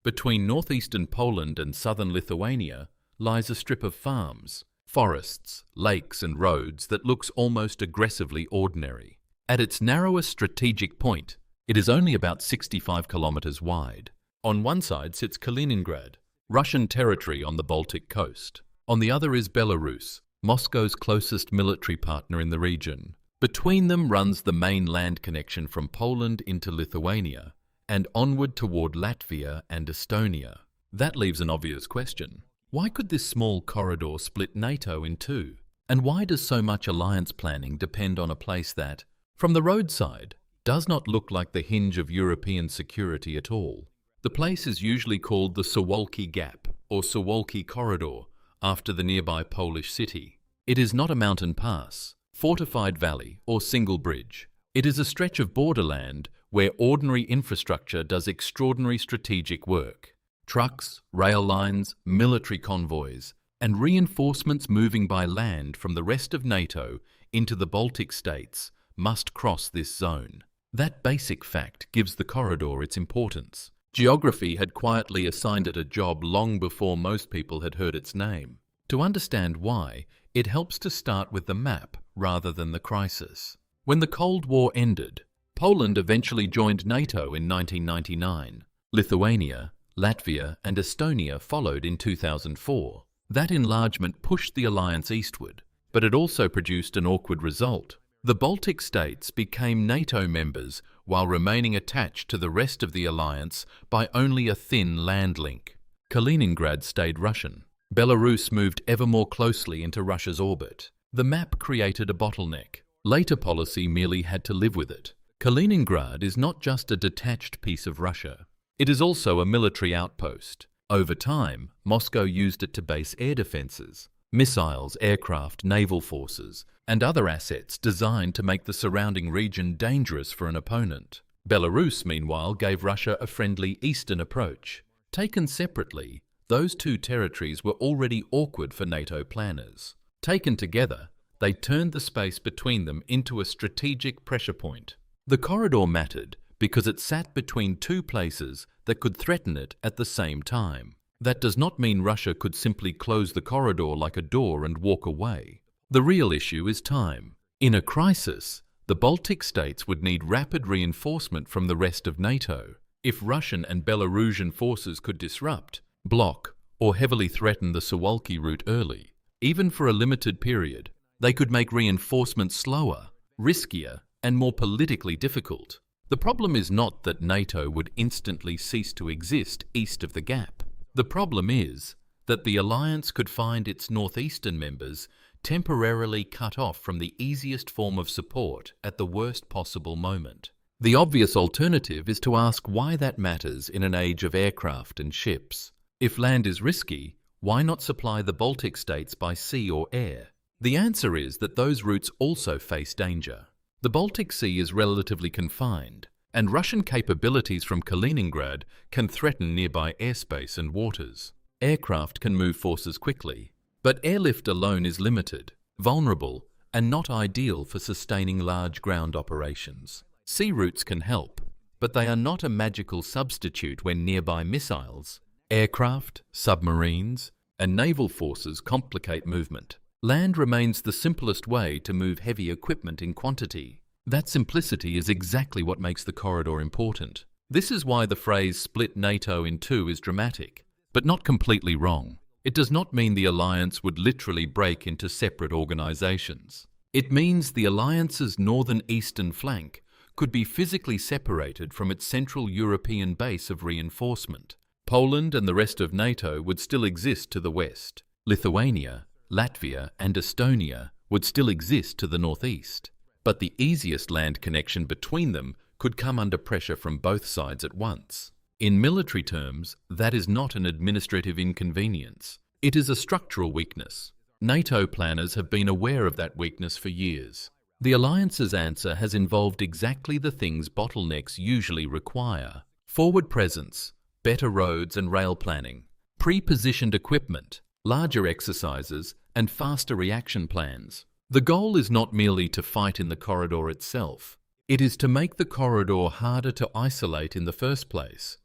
Between northeastern Poland and southern Lithuania lies a strip of farms, forests, lakes and roads that looks almost aggressively ordinary. At its narrowest strategic point, it is only about 65 kilometers wide. On one side sits Kaliningrad, Russian territory on the Baltic coast. On the other is Belarus, Moscow's closest military partner in the region. Between them runs the main land connection from Poland into Lithuania and onward toward Latvia and Estonia. That leaves an obvious question. Why could this small corridor split NATO in two? And why does so much alliance planning depend on a place that, from the roadside, does not look like the hinge of European security at all? The place is usually called the Suwałki Gap or Suwałki Corridor after the nearby Polish city. It is not a mountain pass, fortified valley or single bridge. It is a stretch of borderland where ordinary infrastructure does extraordinary strategic work. Trucks, rail lines, military convoys, and reinforcements moving by land from the rest of NATO into the Baltic states must cross this zone. That basic fact gives the corridor its importance. Geography had quietly assigned it a job long before most people had heard its name. To understand why, it helps to start with the map rather than the crisis. When the Cold War ended, Poland eventually joined NATO in 1999. Lithuania, Latvia and Estonia followed in 2004. That enlargement pushed the alliance eastward, but it also produced an awkward result. The Baltic states became NATO members while remaining attached to the rest of the alliance by only a thin land link. Kaliningrad stayed Russian. Belarus moved ever more closely into Russia's orbit. The map created a bottleneck. Later policy merely had to live with it. Kaliningrad is not just a detached piece of Russia. It is also a military outpost. Over time, Moscow used it to base air defenses, missiles, aircraft, naval forces, and other assets designed to make the surrounding region dangerous for an opponent. Belarus, meanwhile, gave Russia a friendly eastern approach. Taken separately, those two territories were already awkward for NATO planners. Taken together, they turned the space between them into a strategic pressure point. The corridor mattered because it sat between two places that could threaten it at the same time. That does not mean Russia could simply close the corridor like a door and walk away. The real issue is time. In a crisis, the Baltic states would need rapid reinforcement from the rest of NATO. If Russian and Belarusian forces could disrupt, block, or heavily threaten the Suwałki route early, even for a limited period, they could make reinforcements slower, riskier, and more politically difficult. The problem is not that NATO would instantly cease to exist east of the gap. The problem is that the alliance could find its northeastern members temporarily cut off from the easiest form of support at the worst possible moment. The obvious alternative is to ask why that matters in an age of aircraft and ships. If land is risky, why not supply the Baltic states by sea or air? The answer is that those routes also face danger. The Baltic Sea is relatively confined, and Russian capabilities from Kaliningrad can threaten nearby airspace and waters. Aircraft can move forces quickly, but airlift alone is limited, vulnerable, and not ideal for sustaining large ground operations. Sea routes can help, but they are not a magical substitute when nearby missiles, aircraft, submarines, and naval forces complicate movement. Land remains the simplest way to move heavy equipment in quantity. That simplicity is exactly what makes the corridor important. This is why the phrase split NATO in two is dramatic, but not completely wrong. It does not mean the alliance would literally break into separate organizations. It means the alliance's northern-eastern flank could be physically separated from its central European base of reinforcement. Poland and the rest of NATO would still exist to the west. Lithuania, Latvia and Estonia would still exist to the northeast, but the easiest land connection between them could come under pressure from both sides at once. In military terms, that is not an administrative inconvenience. It is a structural weakness. NATO planners have been aware of that weakness for years. The alliance's answer has involved exactly the things bottlenecks usually require: forward presence, better roads and rail planning, pre-positioned equipment, larger exercises, and faster reaction plans. The goal is not merely to fight in the corridor itself. It is to make the corridor harder to isolate in the first place,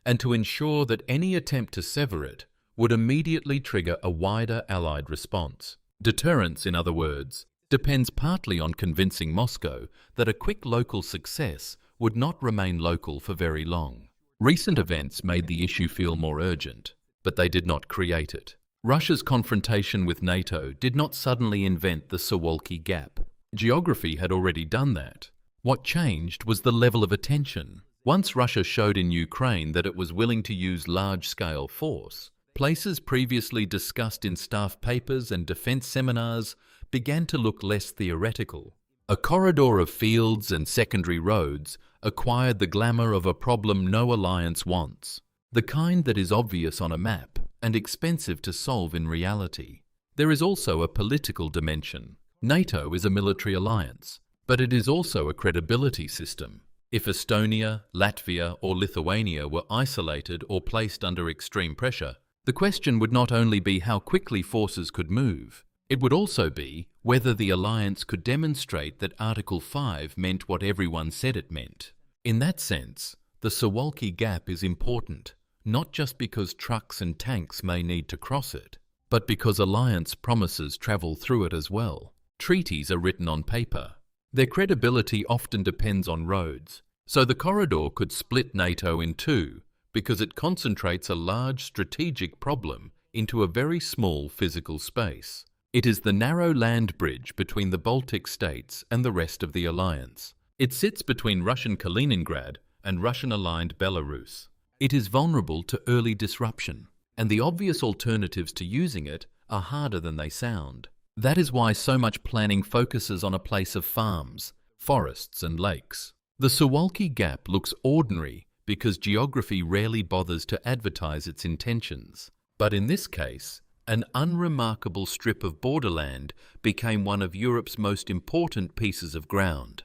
and to ensure that any attempt to sever it would immediately trigger a wider Allied response. Deterrence, in other words, depends partly on convincing Moscow that a quick local success would not remain local for very long. Recent events made the issue feel more urgent, but they did not create it. Russia's confrontation with NATO did not suddenly invent the Suwałki Gap. Geography had already done that. What changed was the level of attention. Once Russia showed in Ukraine that it was willing to use large-scale force, places previously discussed in staff papers and defense seminars began to look less theoretical. A corridor of fields and secondary roads acquired the glamour of a problem no alliance wants, the kind that is obvious on a map and expensive to solve in reality. There is also a political dimension. NATO is a military alliance, but it is also a credibility system. If Estonia, Latvia, or Lithuania were isolated or placed under extreme pressure, the question would not only be how quickly forces could move, it would also be whether the alliance could demonstrate that Article 5 meant what everyone said it meant. In that sense, the Suwałki Gap is important, not just because trucks and tanks may need to cross it, but because alliance promises travel through it as well. Treaties are written on paper. Their credibility often depends on roads, so the corridor could split NATO in two because it concentrates a large strategic problem into a very small physical space. It is the narrow land bridge between the Baltic states and the rest of the alliance. It sits between Russian Kaliningrad and Russian-aligned Belarus. It is vulnerable to early disruption, and the obvious alternatives to using it are harder than they sound. That is why so much planning focuses on a place of farms, forests and lakes. The Suwałki Gap looks ordinary because geography rarely bothers to advertise its intentions. But in this case, an unremarkable strip of borderland became one of Europe's most important pieces of ground.